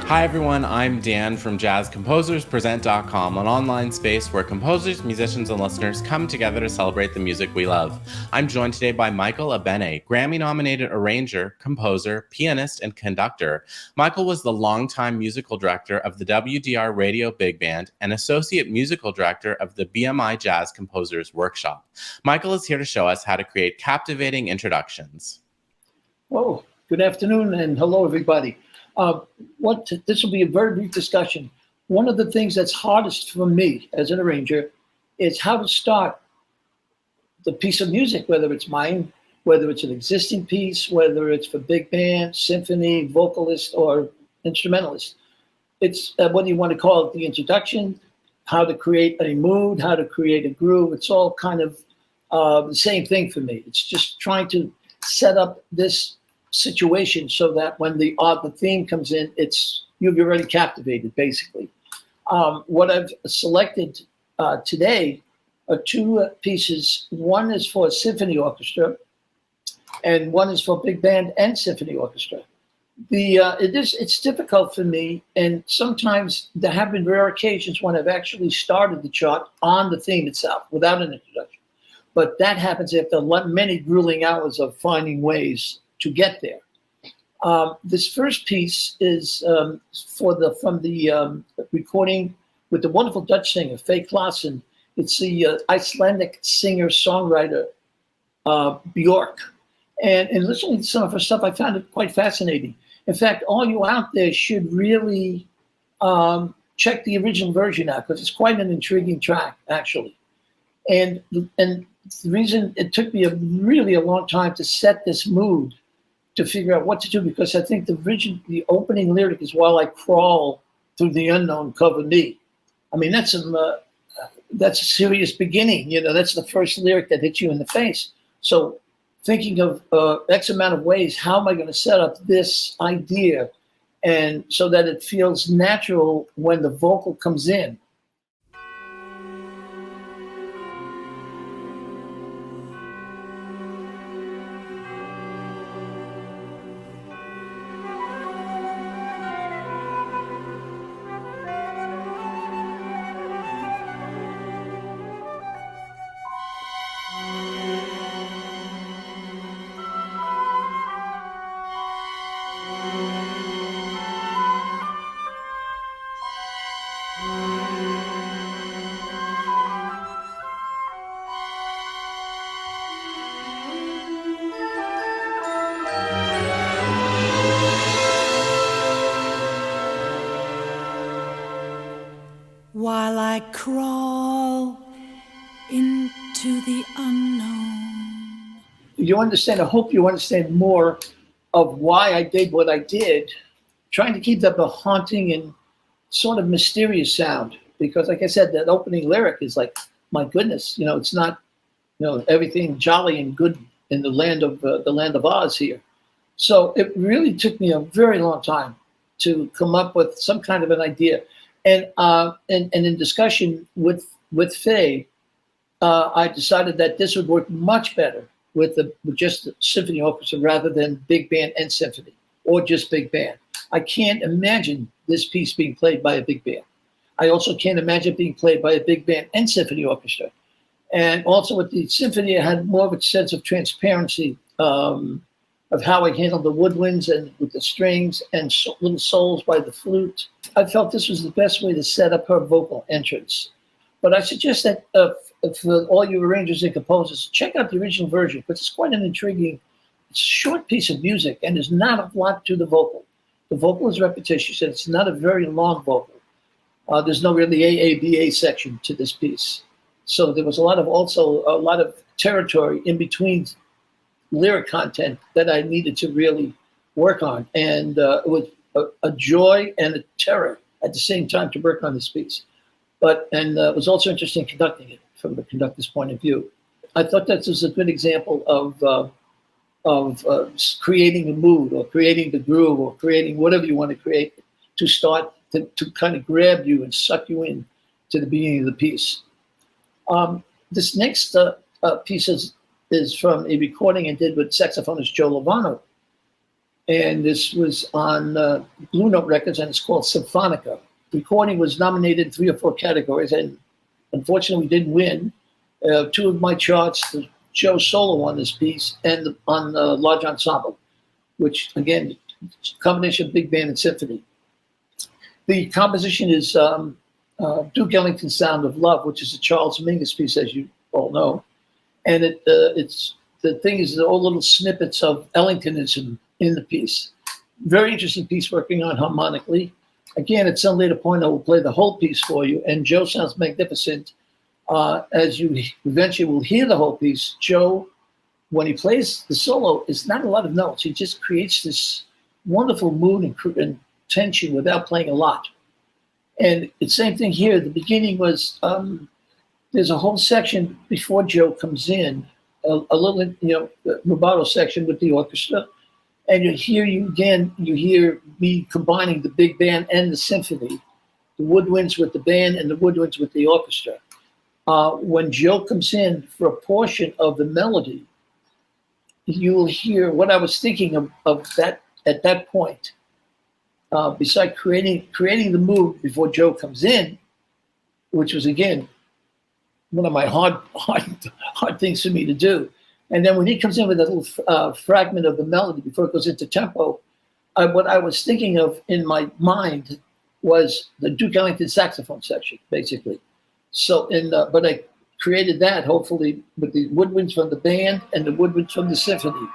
Hi everyone, I'm Dan from JazzComposersPresent.com, an online space where composers, musicians, and listeners come together to celebrate the music we love. I'm joined today by Michael Abene, Grammy-nominated arranger, composer, pianist, and conductor. Michael was the longtime musical director of the WDR Radio Big Band and associate musical director of the BMI Jazz Composers Workshop. Michael is here to show us how to create captivating introductions. Whoa, good afternoon and hello everybody. This will be a very brief discussion. One of the things that's hardest for me as an arranger is how to start the piece of music, whether it's mine, whether it's an existing piece, whether it's for big band, symphony, vocalist, or instrumentalist. It's what you want to call it, the introduction, how to create a mood, how to create a groove. It's all kind of the same thing for me. It's just trying to set up this situation so that when the theme comes in, you've already captivated, basically. What I've selected today are two pieces. One is for a symphony orchestra, and one is for big band and symphony orchestra. It's difficult for me, and sometimes there have been rare occasions when I've actually started the chart on the theme itself without an introduction. But that happens after many grueling hours of finding ways to get there. This first piece is from the recording with the wonderful Dutch singer, Faye Klaassen. It's the Icelandic singer-songwriter, Bjork. And in listening to some of her stuff, I found it quite fascinating. In fact, all you out there should really check the original version out, because it's quite an intriguing track, actually. And the reason it took me really a long time to set this mood, to figure out what to do, because I think the opening lyric is "While I crawl through the unknown, cover me." I mean, that's a serious beginning. That's the first lyric that hits you in the face. So thinking of X amount of ways, how am I going to set up this idea, and so that it feels natural when the vocal comes in. While I crawl into the unknown. You understand, I hope you understand more of why I did what I did, trying to keep that a haunting and sort of mysterious sound. Because like I said, that opening lyric is like, my goodness, it's not, everything jolly and good in the land of Oz here. So it really took me a very long time to come up with some kind of an idea. And in discussion with Faye, I decided that this would work much better with just the symphony orchestra rather than big band and symphony, or just big band. I can't imagine this piece being played by a big band. I also can't imagine it being played by a big band and symphony orchestra. And also with the symphony, I had more of a sense of transparency of how I handled the woodwinds and with the strings and little solos by the flute. I felt this was the best way to set up her vocal entrance. But I suggest that for all you arrangers and composers, check out the original version, because it's quite an intriguing, short piece of music, and there's not a lot to the vocal. The vocal is repetitious, and it's not a very long vocal. There's no really AABA section to this piece. So there was a lot of territory in between lyric content that I needed to really work on. And it was a joy and a terror at the same time to work on this piece. It was also interesting conducting it from the conductor's point of view. I thought that was a good example of creating a mood, or creating the groove, or creating whatever you want to create to start to kind of grab you and suck you in to the beginning of the piece. This next piece is is from a recording I did with saxophonist Joe Lovano. And this was on Blue Note Records, and it's called Symphonica. The recording was nominated in 3 or 4 categories, and unfortunately we didn't win. 2 of my charts, Joe solo on this piece, and on Large Ensemble, which, again, combination of big band and symphony. The composition is Duke Ellington's Sound of Love, which is a Charles Mingus piece, as you all know. And it's the thing is all little snippets of Ellingtonism in the piece. Very interesting piece working on harmonically. Again, at some later point, I will play the whole piece for you. And Joe sounds magnificent. As you eventually will hear the whole piece, Joe, when he plays the solo, it's not a lot of notes. He just creates this wonderful mood and tension without playing a lot. And the same thing here. The beginning was, there's a whole section before Joe comes in, a little, rubato section with the orchestra. And you hear me combining the big band and the symphony, the woodwinds with the band and the woodwinds with the orchestra. When Joe comes in for a portion of the melody, you will hear what I was thinking of that at that point. Besides creating the mood before Joe comes in, which was again one of my hard things for me to do. And then when he comes in with a little fragment of the melody before it goes into tempo, what I was thinking of in my mind was the Duke Ellington saxophone section, basically. So, but I created that hopefully with the woodwinds from the band and the woodwinds from the symphony.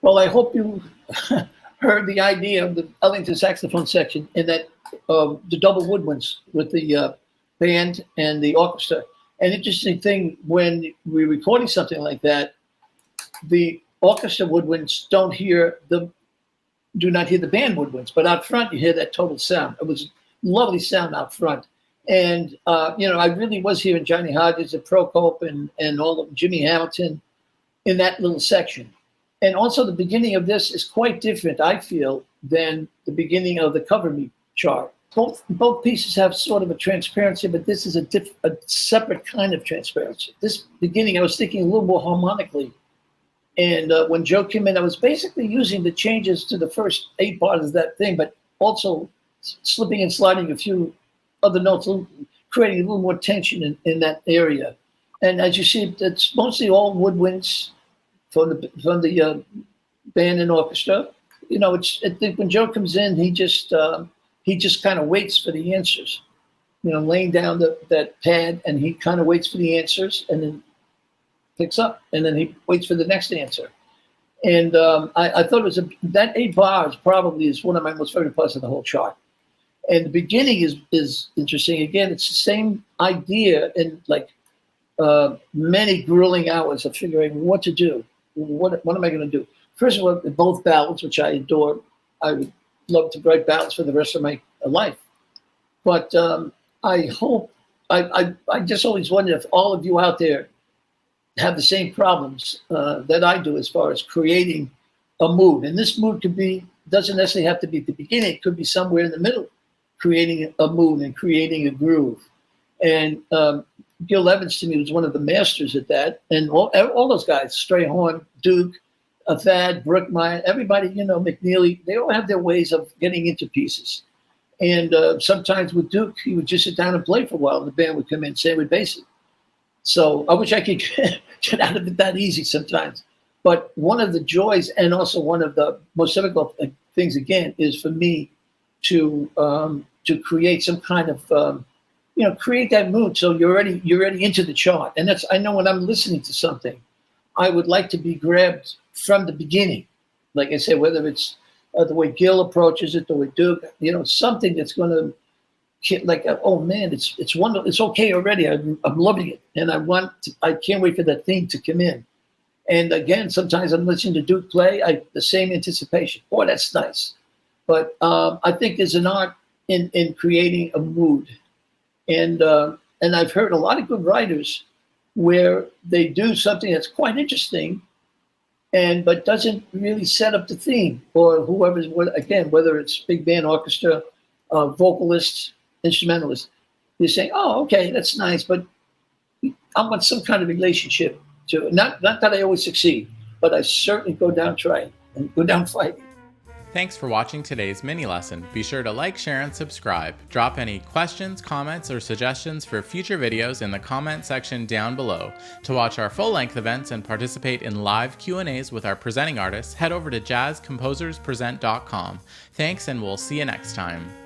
Well, I hope you heard the idea of the Ellington saxophone section in that the double woodwinds with the band and the orchestra. An interesting thing when we're recording something like that, the orchestra woodwinds do not hear the band woodwinds, but out front you hear that total sound. It was a lovely sound out front. And, I really was hearing Johnny Hodges and Procope and all of Jimmy Hamilton in that little section. And also the beginning of this is quite different, I feel, than the beginning of the Cover Me chart. Both pieces have sort of a transparency, but this is a separate kind of transparency. This beginning, I was thinking a little more harmonically. And when Joe came in, I was basically using the changes to the first 8 bars of that thing, but also slipping and sliding a few other notes, creating a little more tension in that area. And as you see, it's mostly all woodwinds from the band and orchestra. I think when Joe comes in, he just kind of waits for the answers, laying down that pad, and he kind of waits for the answers and then picks up, and then he waits for the next answer. And I thought it was that 8 bars probably is one of my most favorite parts of the whole chart. And the beginning is interesting. Again, it's the same idea in like many grueling hours of figuring what to do. what am I going to do? First of all, both ballads, which I adore. I would love to write ballads for the rest of my life. But I hope, I just always wonder if all of you out there have the same problems that I do as far as creating a mood. And this mood doesn't necessarily have to be at the beginning. It could be somewhere in the middle, creating a mood and creating a groove. And Gil Evans, to me, was one of the masters at that. And all those guys, Strayhorn, Duke, Thad, Brookmeyer, everybody, McNeely, they all have their ways of getting into pieces. And sometimes with Duke, he would just sit down and play for a while, and the band would come in, same with Basie. So I wish I could get out of it that easy sometimes. But one of the joys, and also one of the most difficult things, again, is for me to create some kind of, create that mood. So you're already into the chart. And I know when I'm listening to something, I would like to be grabbed from the beginning. Like I said, whether it's the way Gil approaches it, the way Duke, something that's going to, oh man, it's wonderful. It's okay already. I'm loving it. And I can't wait for that theme to come in. And again, sometimes I'm listening to Duke play, the same anticipation. Boy, that's nice. But I think there's an art in creating a mood. And I've heard a lot of good writers where they do something that's quite interesting, but doesn't really set up the theme, or whoever's, again, whether it's big band, orchestra, vocalists, instrumentalists, they're saying, oh, okay, that's nice, but I want some kind of relationship to it. Not that I always succeed, but I certainly go down trying and go down fighting. Thanks for watching today's mini lesson. Be sure to like, share, and subscribe. Drop any questions, comments, or suggestions for future videos in the comment section down below. To watch our full-length events and participate in live Q&As with our presenting artists, head over to jazzcomposerspresent.com. Thanks, and we'll see you next time.